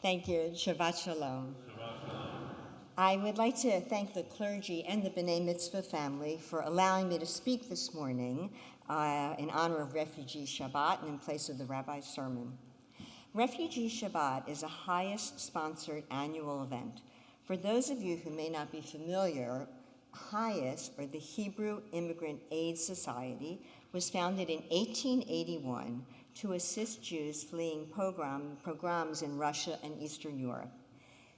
Thank you. Shabbat Shalom. I would like to thank the clergy and the B'nai Mitzvah family for allowing me to speak this morning in honor of Refugee Shabbat and in place of the rabbi's sermon. Refugee Shabbat is a highest sponsored annual event. For those of you who may not be familiar, HIAS, or the Hebrew Immigrant Aid Society, was founded in 1881 to assist Jews fleeing pogroms in Russia and Eastern Europe.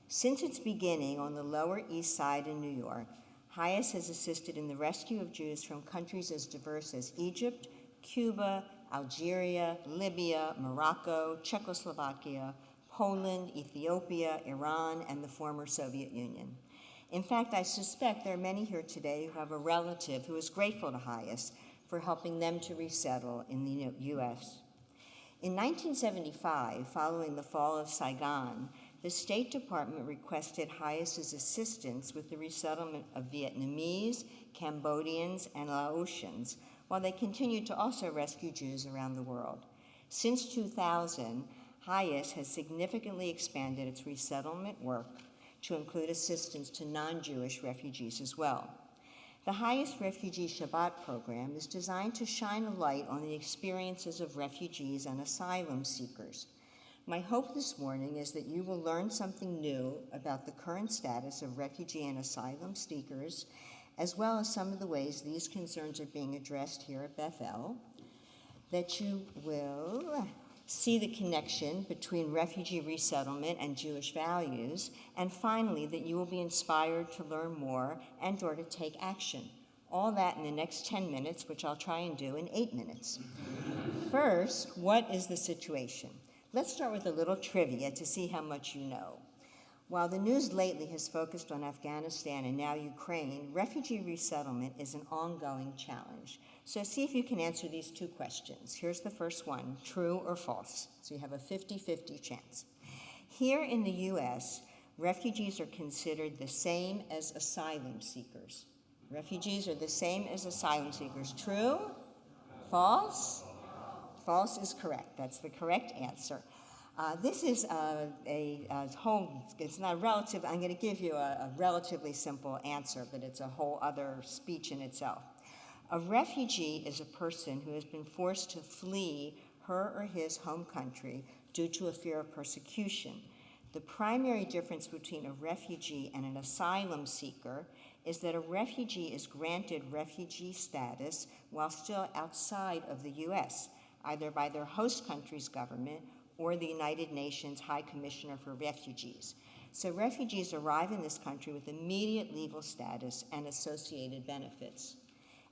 Since its beginning on the Lower East Side in New York, HIAS has assisted in the rescue of Jews from countries as diverse as Egypt, Cuba, Algeria, Libya, Morocco, Czechoslovakia, Poland, Ethiopia, Iran, and the former Soviet Union. In fact, I suspect there are many here today who have a relative who is grateful to HIAS for helping them to resettle in the U.S. In 1975, following the fall of Saigon, the State Department requested HIAS's assistance with the resettlement of Vietnamese, Cambodians, and Laotians, while they continued to also rescue Jews around the world. Since 2000, HIAS has significantly expanded its resettlement work to include assistance to non-Jewish refugees as well. The HIAS Refugee Shabbat program is designed to shine a light on the experiences of refugees and asylum seekers. My hope this morning is that you will learn something new about the current status of refugee and asylum seekers, as well as some of the ways these concerns are being addressed here at Bethel, that you will see the connection between refugee resettlement and Jewish values, and finally, that you will be inspired to learn more and or to take action. All that in the next 10 minutes, which I'll try and do in 8 minutes. First, what is the situation? Let's start with a little trivia to see how much you know. While the news lately has focused on Afghanistan and now Ukraine, refugee resettlement is an ongoing challenge. So see if you can answer these two questions. Here's the first one, true or false? So you have a 50-50 chance. Here in the U.S., refugees are considered the same as asylum seekers. Refugees are the same as asylum seekers. True? False? False is correct. That's the correct answer. This is it's not relative. I'm going to give you a relatively simple answer, but it's a whole other speech in itself. A refugee is a person who has been forced to flee her or his home country due to a fear of persecution. The primary difference between a refugee and an asylum seeker is that a refugee is granted refugee status while still outside of the U.S., either by their host country's government or the United Nations High Commissioner for Refugees. So refugees arrive in this country with immediate legal status and associated benefits.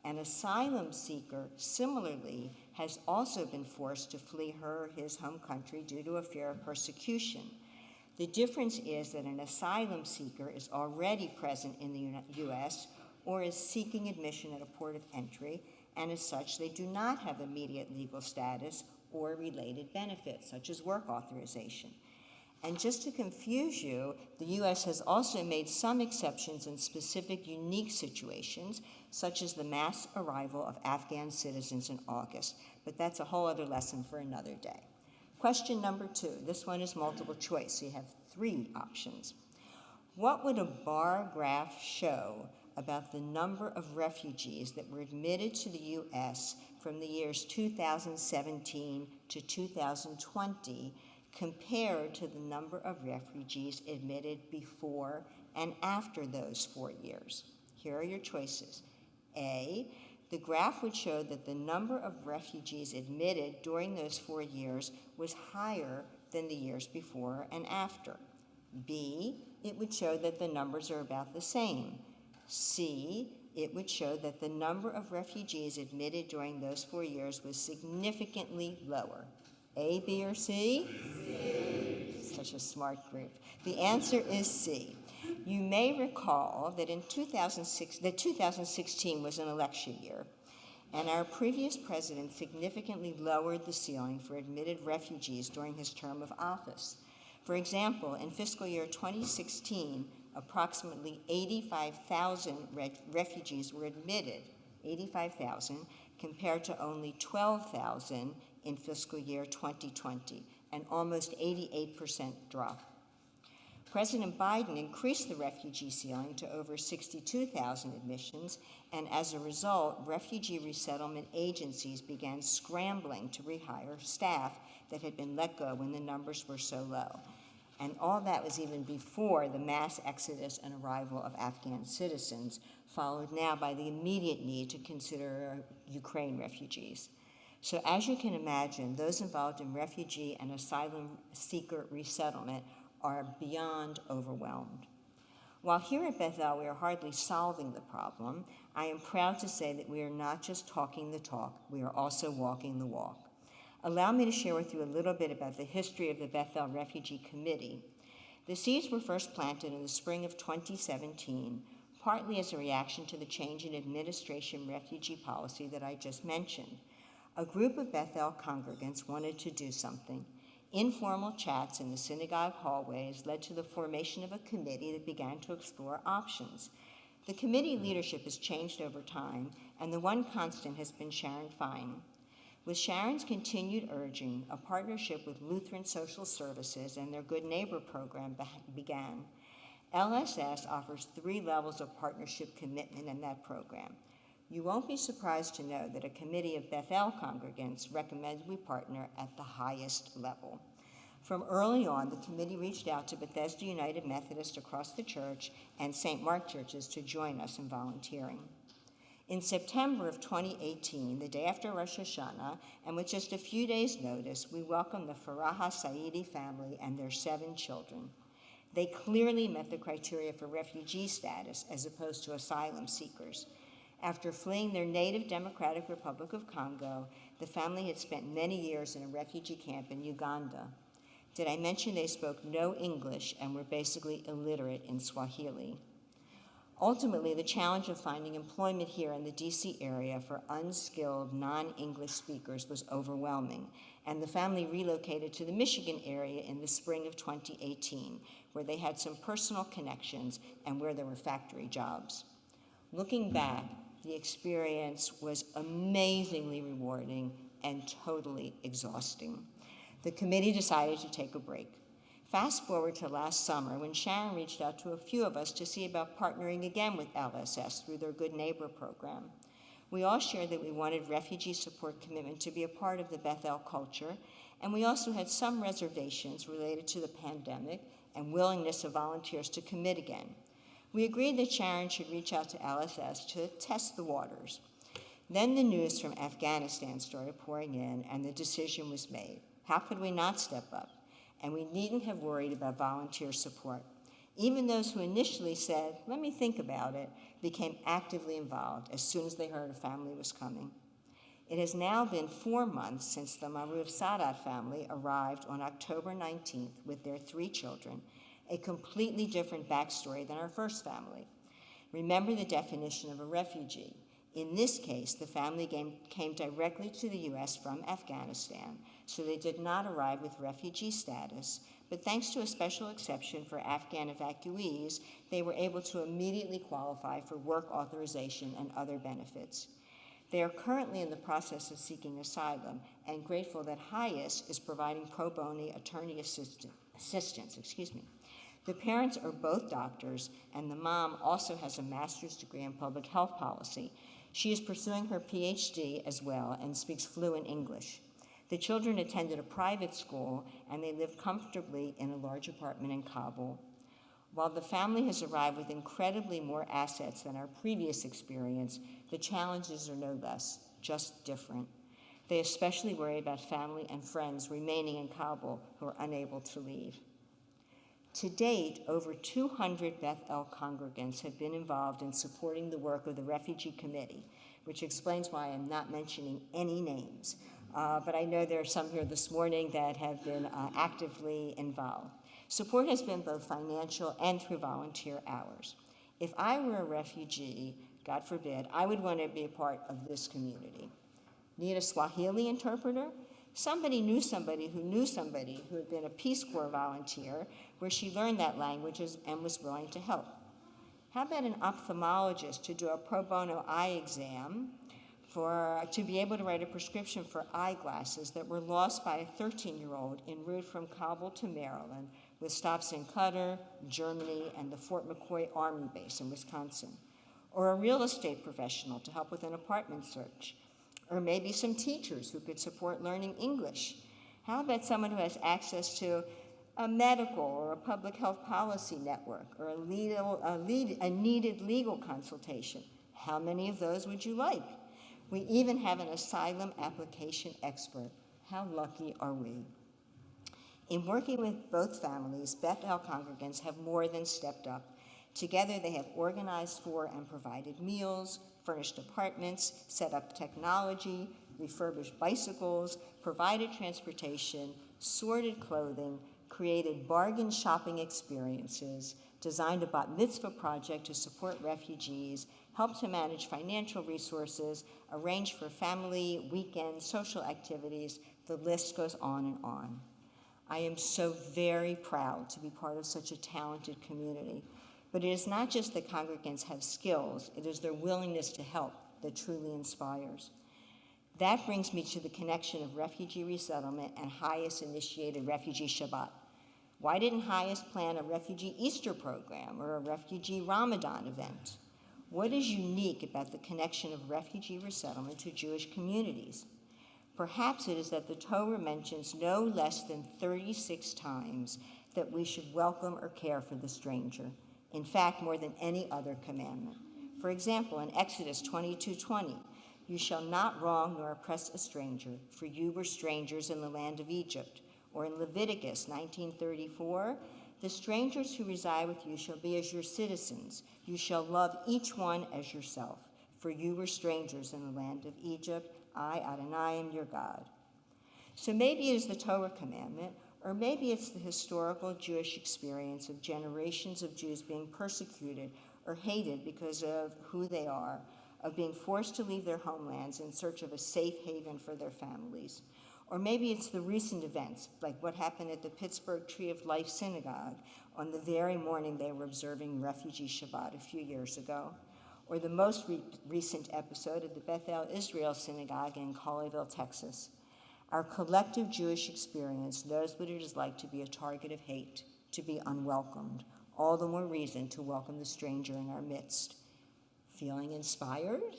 An asylum seeker, similarly, has also been forced to flee her or his home country due to a fear of persecution. The difference is that an asylum seeker is already present in the U.S. or is seeking admission at a port of entry, and as such, they do not have immediate legal status or related benefits, such as work authorization. And just to confuse you, the U.S. has also made some exceptions in specific unique situations, such as the mass arrival of Afghan citizens in August. But that's a whole other lesson for another day. Question number 2. This one is multiple choice, so you have 3 options. What would a bar graph show about the number of refugees that were admitted to the U.S. from the years 2017 to 2020 compared to the number of refugees admitted before and after those 4 years? Here are your choices. A, the graph would show that the number of refugees admitted during those 4 years was higher than the years before and after. B, it would show that the numbers are about the same. C, it would show that the number of refugees admitted during those 4 years was significantly lower. A, B, or C? C. Such a smart group. The answer is C. You may recall that in 2016 was an election year, and our previous president significantly lowered the ceiling for admitted refugees during his term of office. For example, in fiscal year 2016, approximately 85,000 refugees were admitted, 85,000, compared to only 12,000 in fiscal year 2020, an almost 88% drop. President Biden increased the refugee ceiling to over 62,000 admissions, and as a result, refugee resettlement agencies began scrambling to rehire staff that had been let go when the numbers were so low. And all that was even before the mass exodus and arrival of Afghan citizens, followed now by the immediate need to consider Ukraine refugees. So as you can imagine, those involved in refugee and asylum seeker resettlement are beyond overwhelmed. While here at Bethel we are hardly solving the problem, I am proud to say that we are not just talking the talk, we are also walking the walk. Allow me to share with you a little bit about the history of the Bethel Refugee Committee. The seeds were first planted in the spring of 2017, partly as a reaction to the change in administration refugee policy that I just mentioned. A group of Bethel congregants wanted to do something. Informal chats in the synagogue hallways led to the formation of a committee that began to explore options. The committee leadership has changed over time, and the one constant has been Sharon Fine. With Sharon's continued urging, a partnership with Lutheran Social Services and their Good Neighbor program began. LSS offers 3 levels of partnership commitment in that program. You won't be surprised to know that a committee of Bethel congregants recommended we partner at the highest level. From early on, the committee reached out to Bethesda United Methodist across the church and St. Mark churches to join us in volunteering. In September of 2018, the day after Rosh Hashanah, and with just a few days' notice, we welcomed the Faraha Saidi family and their 7 children. They clearly met the criteria for refugee status as opposed to asylum seekers. After fleeing their native Democratic Republic of Congo, the family had spent many years in a refugee camp in Uganda. Did I mention they spoke no English and were basically illiterate in Swahili? Ultimately, the challenge of finding employment here in the DC area for unskilled, non-English speakers was overwhelming, and the family relocated to the Michigan area in the spring of 2018, where they had some personal connections and where there were factory jobs. Looking back, the experience was amazingly rewarding and totally exhausting. The committee decided to take a break. Fast forward to last summer when Sharon reached out to a few of us to see about partnering again with LSS through their Good Neighbor program. We all shared that we wanted refugee support commitment to be a part of the Bethel culture, and we also had some reservations related to the pandemic and willingness of volunteers to commit again. We agreed that Sharon should reach out to LSS to test the waters. Then the news from Afghanistan started pouring in, and the decision was made. How could we not step up? And we needn't have worried about volunteer support. Even those who initially said, "Let me think about it," became actively involved as soon as they heard a family was coming. It has now been 4 months since the Maruf Sadat family arrived on October 19th with their 3 children, a completely different backstory than our first family. Remember the definition of a refugee. In this case, the family came directly to the U.S. from Afghanistan, so they did not arrive with refugee status, but thanks to a special exception for Afghan evacuees, they were able to immediately qualify for work authorization and other benefits. They are currently in the process of seeking asylum and grateful that HIAS is providing pro bono attorney assistance. The parents are both doctors, and the mom also has a master's degree in public health policy. She is pursuing her PhD as well and speaks fluent English. The children attended a private school, and they lived comfortably in a large apartment in Kabul. While the family has arrived with incredibly more assets than our previous experience, the challenges are no less, just different. They especially worry about family and friends remaining in Kabul who are unable to leave. To date, over 200 Bethel congregants have been involved in supporting the work of the Refugee Committee, which explains why I'm not mentioning any names. But I know there are some here this morning that have been actively involved. Support has been both financial and through volunteer hours. If I were a refugee, God forbid, I would want to be a part of this community. Need a Swahili interpreter? Somebody knew somebody who had been a Peace Corps volunteer where she learned that language and was willing to help. How about an ophthalmologist to do a pro bono eye exam to be able to write a prescription for eyeglasses that were lost by a 13-year-old en route from Kabul to Maryland with stops in Qatar, Germany, and the Fort McCoy Army Base in Wisconsin. Or a real estate professional to help with an apartment search. Or maybe some teachers who could support learning English. How about someone who has access to a medical or a public health policy network, or a needed legal consultation? How many of those would you like? We even have an asylum application expert. How lucky are we? In working with both families, Bethel congregants have more than stepped up. Together they have organized for and provided meals, furnished apartments, set up technology, refurbished bicycles, provided transportation, sorted clothing, created bargain shopping experiences, designed a bat mitzvah project to support refugees, helped to manage financial resources, arrange for family, weekend, social activities. The list goes on and on. I am so very proud to be part of such a talented community. But it is not just that congregants have skills, it is their willingness to help that truly inspires. That brings me to the connection of refugee resettlement and Highest initiated Refugee Shabbat. Why didn't Highest plan a refugee Easter program or a refugee Ramadan event? What is unique about the connection of refugee resettlement to Jewish communities? Perhaps it is that the Torah mentions no less than 36 times that we should welcome or care for the stranger. In fact, more than any other commandment. For example, in Exodus 22:20, you shall not wrong nor oppress a stranger, for you were strangers in the land of Egypt. Or in Leviticus 19:34, the strangers who reside with you shall be as your citizens. You shall love each one as yourself, for you were strangers in the land of Egypt. I, Adonai, am your God. So maybe it is the Torah commandment, or maybe it's the historical Jewish experience of generations of Jews being persecuted or hated because of who they are, of being forced to leave their homelands in search of a safe haven for their families. Or maybe it's the recent events, like what happened at the Pittsburgh Tree of Life Synagogue on the very morning they were observing Refugee Shabbat a few years ago. Or the most recent episode at the Bethel Israel Synagogue in Colleyville, Texas. Our collective Jewish experience knows what it is like to be a target of hate, to be unwelcomed. All the more reason to welcome the stranger in our midst. Feeling inspired?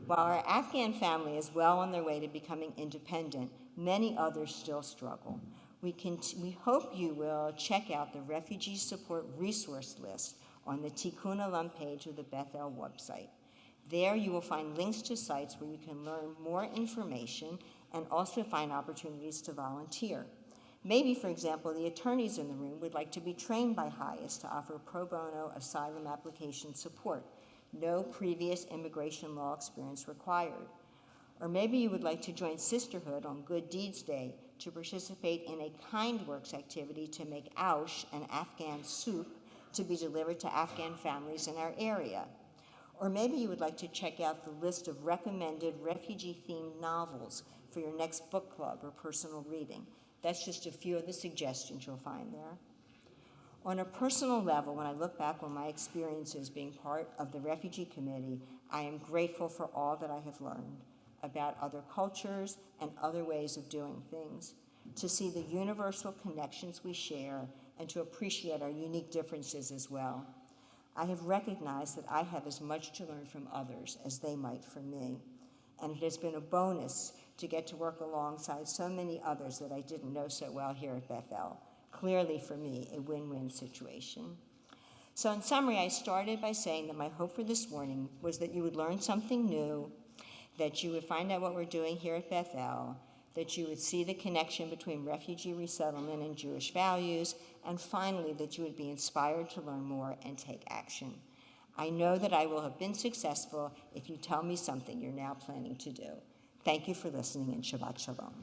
While our Afghan family is well on their way to becoming independent, many others still struggle. We hope you will check out the Refugee Support Resource List on the Tikkun Olam page of the Bethel website. There you will find links to sites where you can learn more information and also find opportunities to volunteer. Maybe, for example, the attorneys in the room would like to be trained by Highest to offer pro bono asylum application support. No previous immigration law experience required. Or maybe you would like to join Sisterhood on Good Deeds Day to participate in a Kind Works activity to make aush, an Afghan soup, to be delivered to Afghan families in our area. Or maybe you would like to check out the list of recommended refugee-themed novels for your next book club or personal reading. That's just a few of the suggestions you'll find there. On a personal level, when I look back on my experiences being part of the Refugee Committee, I am grateful for all that I have learned about other cultures and other ways of doing things, to see the universal connections we share, and to appreciate our unique differences as well. I have recognized that I have as much to learn from others as they might from me, and it has been a bonus to get to work alongside so many others that I didn't know so well here at Bethel. Clearly, for me, a win-win situation. So in summary, I started by saying that my hope for this morning was that you would learn something new, that you would find out what we're doing here at Bethel, that you would see the connection between refugee resettlement and Jewish values, and finally, that you would be inspired to learn more and take action. I know that I will have been successful if you tell me something you're now planning to do. Thank you for listening, and Shabbat Shalom.